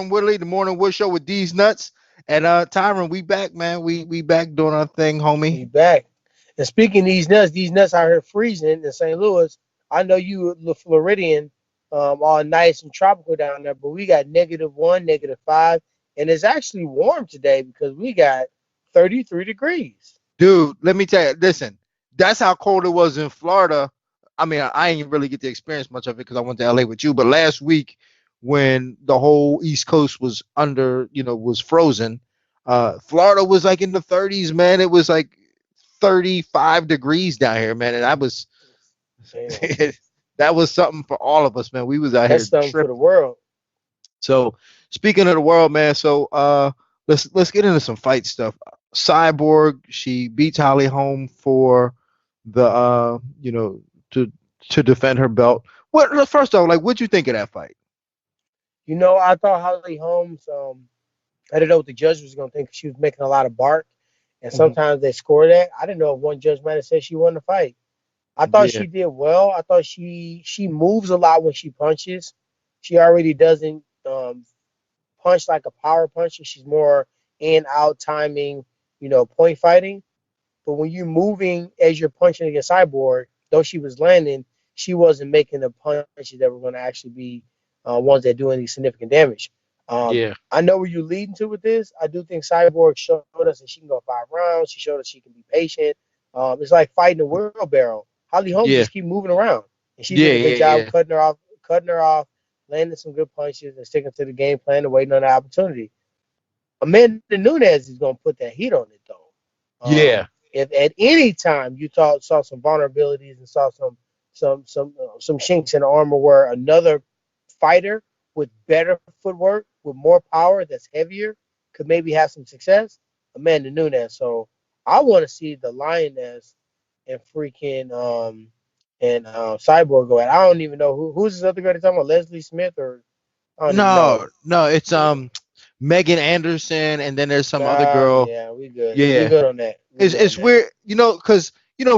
Woodley, the Morning Wood Show with D's Nuts. And Tyron, we back, man. We back doing our thing, homie. We back. And speaking of these nuts out here freezing in St. Louis. I know you the Floridian, all nice and tropical down there, but we got -1, -5, and it's actually warm today because we got 33 degrees. Dude, let me tell you, listen, that's how cold it was in Florida. I mean, I ain't really get to experience much of it because I went to LA with you, but last week when the whole East Coast was under, was frozen, Florida was like in the 30s, man. It was like 35 degrees down here, man. And that was Damn, that was something for all of us, man. We was out that's here something for the tripping. world. So speaking of the world, man, so let's get into some fight stuff. Cyborg, she beats Holly Holm for the to defend her belt. What first off, like what'd you think of that fight? I thought Holly Holmes. I didn't know what the judge was going to think. She was making a lot of bark, and Mhm. sometimes they score that. I didn't know if one judge might have said she won the fight. I thought Yeah, she did well. I thought she moves a lot when she punches. She already doesn't punch like a power puncher. She's more in out timing, point fighting. But when you're moving as you're punching against Cyborg, though she was landing, she wasn't making the punches that were going to actually be ones that do any significant damage. yeah, I know where you're leading to with this. I do think Cyborg showed us that she can go 5 rounds. She showed us she can be patient. It's like fighting a wheelbarrow. Holly Holm yeah, just keep moving around, and she yeah, did a good yeah, job yeah. cutting her off, landing some good punches, and sticking to the game plan and waiting on the opportunity. Amanda Nunes is going to put that heat on it though. Yeah. If at any time you saw some vulnerabilities and saw some chinks in the armor where another fighter with better footwork, with more power, that's heavier, could maybe have some success, Amanda Nunes. So I want to see the Lioness and freaking and Cyborg go at. I don't even know who's this other girl they're talking about, Leslie Smith, or I don't even know. No, no, it's Megan Anderson, and then there's some other girl. Yeah, we good. We Yeah, good on that. We good on it's that. weird, because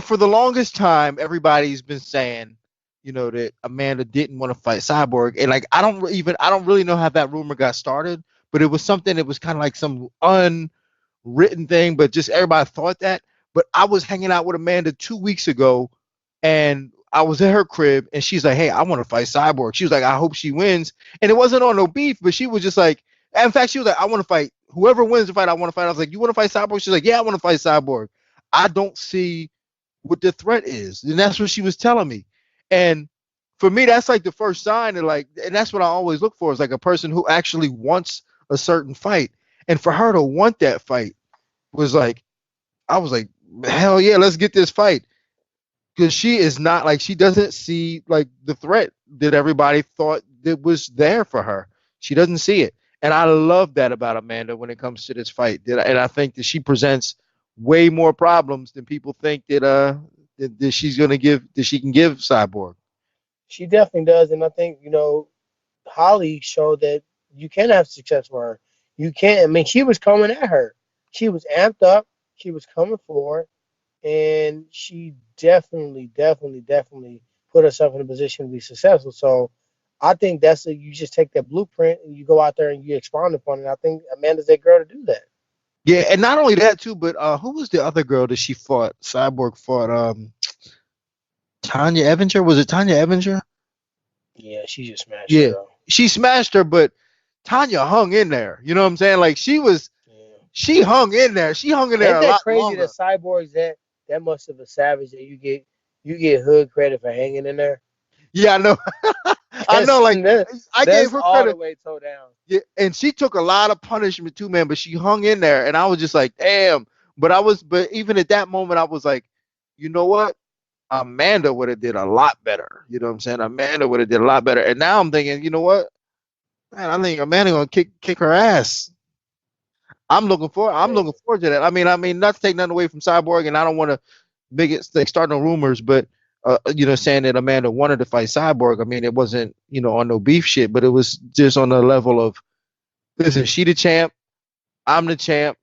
for the longest time everybody's been saying, that Amanda didn't want to fight Cyborg, and like I don't really know how that rumor got started, but it was something that was kind of like some unwritten thing, but just everybody thought that. But I was hanging out with Amanda 2 weeks ago, and I was at her crib, and she's like, "Hey, I want to fight Cyborg." She was like, "I hope she wins," and it wasn't on no beef, but she was just like, in fact, she was like, "I want to fight whoever wins the fight. I want to fight." I was like, "You want to fight Cyborg?" She's like, "Yeah, I want to fight Cyborg." I don't see what the threat is, and that's what she was telling me. And for me, that's like the first sign of like, and that's what I always look for is like a person who actually wants a certain fight. And for her to want that fight was like, I was like, hell yeah, let's get this fight. Because she is not like, she doesn't see like the threat that everybody thought that was there for her. She doesn't see it. And I love that about Amanda when it comes to this fight. And I think that she presents way more problems than people think that she's gonna give that she can give Cyborg. She definitely does, and I think Holly showed that you can have success for her. You can. I mean, she was coming at her. She was amped up. She was coming for it, and she definitely put herself in a position to be successful. So I think you just take that blueprint and you go out there and you expound upon it. I think Amanda's that girl to do that. Yeah, and not only that too, but who was the other girl that she fought? Cyborg fought Tanya Evinger. Was it Tanya Evinger? Yeah, she just smashed her Yeah, though. she smashed her, but Tanya hung in there. You know what I'm saying? Like Yeah. she hung in there. She hung in there Ain't a that lot crazy that longer. Cyborg's that much of a savage that you get hood credit for hanging in there? Yeah, I know. I know. That's Like I gave that's her all the credit. way toe down. Yeah, and she took a lot of punishment too, man. But she hung in there, and I was just like, damn. But even at that moment, I was like, you know what? Amanda would have did a lot better. You know what I'm saying? Amanda would have did a lot better. And now I'm thinking, you know what? Man, I think Amanda gonna kick her ass. I'm Hey, looking forward to that. I mean, not to take nothing away from Cyborg, and I don't want to make it like start no rumors, but saying that Amanda wanted to fight Cyborg. I mean, it wasn't on no beef shit, but it was just on the level of, listen, she the champ, I'm the champ.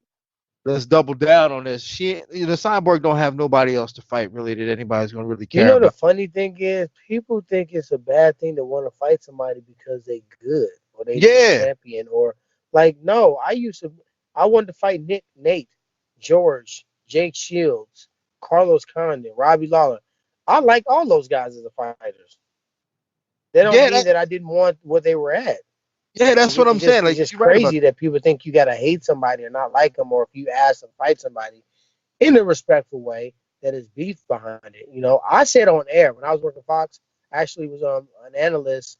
Let's double down on this. Cyborg don't have nobody else to fight really that anybody's gonna really you care know the about. funny thing is, people think it's a bad thing to want to fight somebody because they good. or they the Yeah, champion, or like no, I wanted to fight Nate, George, Jake Shields, Carlos Condon, Robbie Lawler. I like all those guys as the fighters. That don't yeah, mean that I didn't want what they were at. yeah. That's what I'm saying. It's Like just you're right about crazy that people think you gotta hate somebody or not like them, or if you ask to fight somebody in a respectful way, that is beef behind it. I said on air when I was working Fox. I actually was an analyst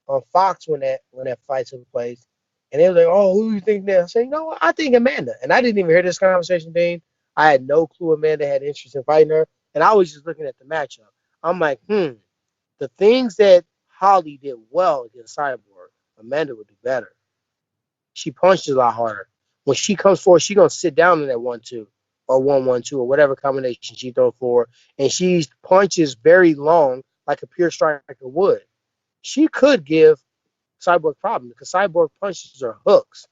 on Fox when that fight took place, and they were like, "Oh, who do you think now?" I said, "No, I think Amanda." And I didn't even hear this conversation, Dean. I had no clue Amanda had interest in fighting her, and I was just looking at the matchup. I'm like, the things that Holly did well against Cyborg, Amanda would do better. She punches a lot harder. When she comes forward, she's gonna sit down in that 1-2 or 1-1-2 or whatever combination she throws for, and she punches very long like a pure striker would. She could give Cyborg problems because Cyborg punches are hooks.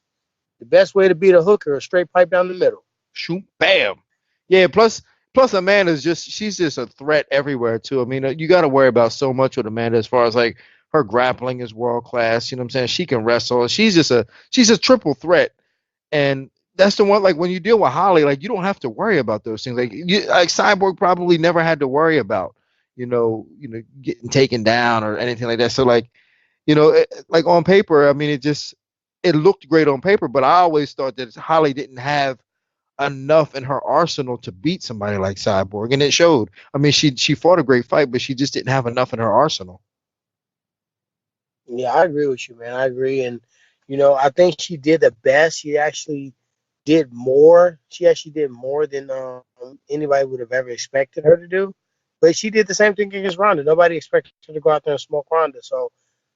The best way to beat a hooker is straight pipe down the middle. shoot, bam. Yeah. Plus Amanda's she's just a threat everywhere too. I mean, you got to worry about so much with Amanda as far as like her grappling is world class. You know what I'm saying? She can wrestle. She's a triple threat, and that's the one. Like when you deal with Holly, like you don't have to worry about those things. Like Cyborg probably never had to worry about, getting taken down or anything like that. So like, like on paper, I mean, it looked great on paper, but I always thought that Holly didn't have enough in her arsenal to beat somebody like Cyborg, and it showed. I mean, she fought a great fight, but she just didn't have enough in her arsenal. Yeah, I agree with you, man. I agree, and I think she did the best. She actually did more. She actually did more than anybody would have ever expected her to do. But she did the same thing against Ronda. Nobody expected her to go out there and smoke Ronda. So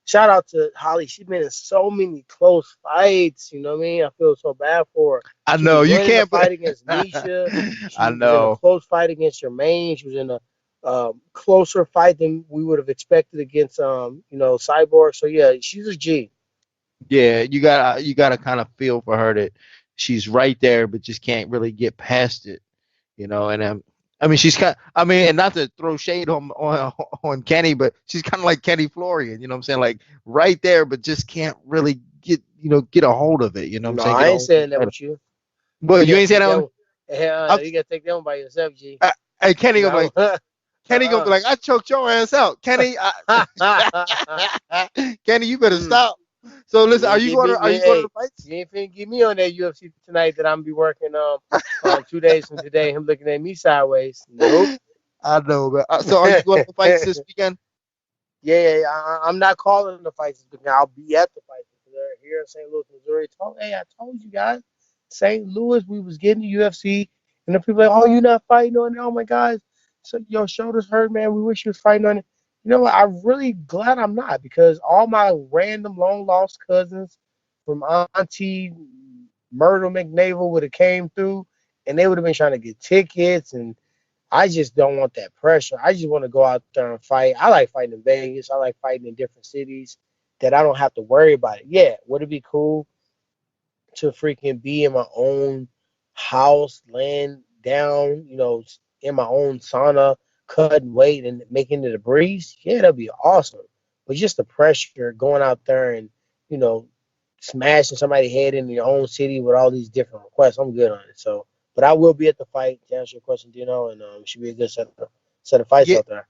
shout out to Holly. She's been in so many close fights. You know what I mean? I feel so bad for her. I She was know you winning the can't. fight against Nisha. I She was in a know. close fight against Jermaine. She was in a closer fight than we would have expected against Cyborg. So yeah, she's a G. Yeah, you gotta kind of feel for her that she's right there, but just can't really get past it. And I mean, I mean, and not to throw shade on Kenny, but she's kind of like Kenny Florian. You know what I'm saying? Like right there, but just can't really get a hold of it. You know what I'm No, saying? I Get a ain't hold of the saying that title. with you. But You you gotta ain't saying take that that one. one. Hell, I'm, you gotta take that one by yourself, G. hey, Kenny gonna be No. like, Kenny gonna be like, I choked your ass out, Kenny. Kenny, you better Mm. stop. So listen, You ain't get me. are you going to Hey, the fights? you ain't finna get me on that UFC tonight that I'm gonna be working 2 days from today. Him looking at me sideways. Nope. I know, but so are you going to the fights this weekend? Yeah, I'm not calling the fights because I'll be at the fights. They're here in St. Louis, Missouri. Hey, I told you guys, St. Louis, we was getting the UFC, and the people like, oh, you not fighting on it? Oh my God, so your shoulders hurt, man. We wish you was fighting on it. You know what? I'm really glad I'm not because all my random long lost cousins from Auntie Myrtle McNavel would have came through, and they would have been trying to get tickets and I just don't want that pressure. I just want to go out there and fight. I like fighting in Vegas. I like fighting in different cities that I don't have to worry about it. Yeah, would it be cool to freaking be in my own house, laying down, in my own sauna, cutting weight and making it a breeze? Yeah, that'd be awesome. But just the pressure going out there and, you know, smashing somebody's head in your own city with all these different requests, I'm good on it. So, but I will be at the fight to answer your question, Dino, and should be a good set of fights Yeah, out there.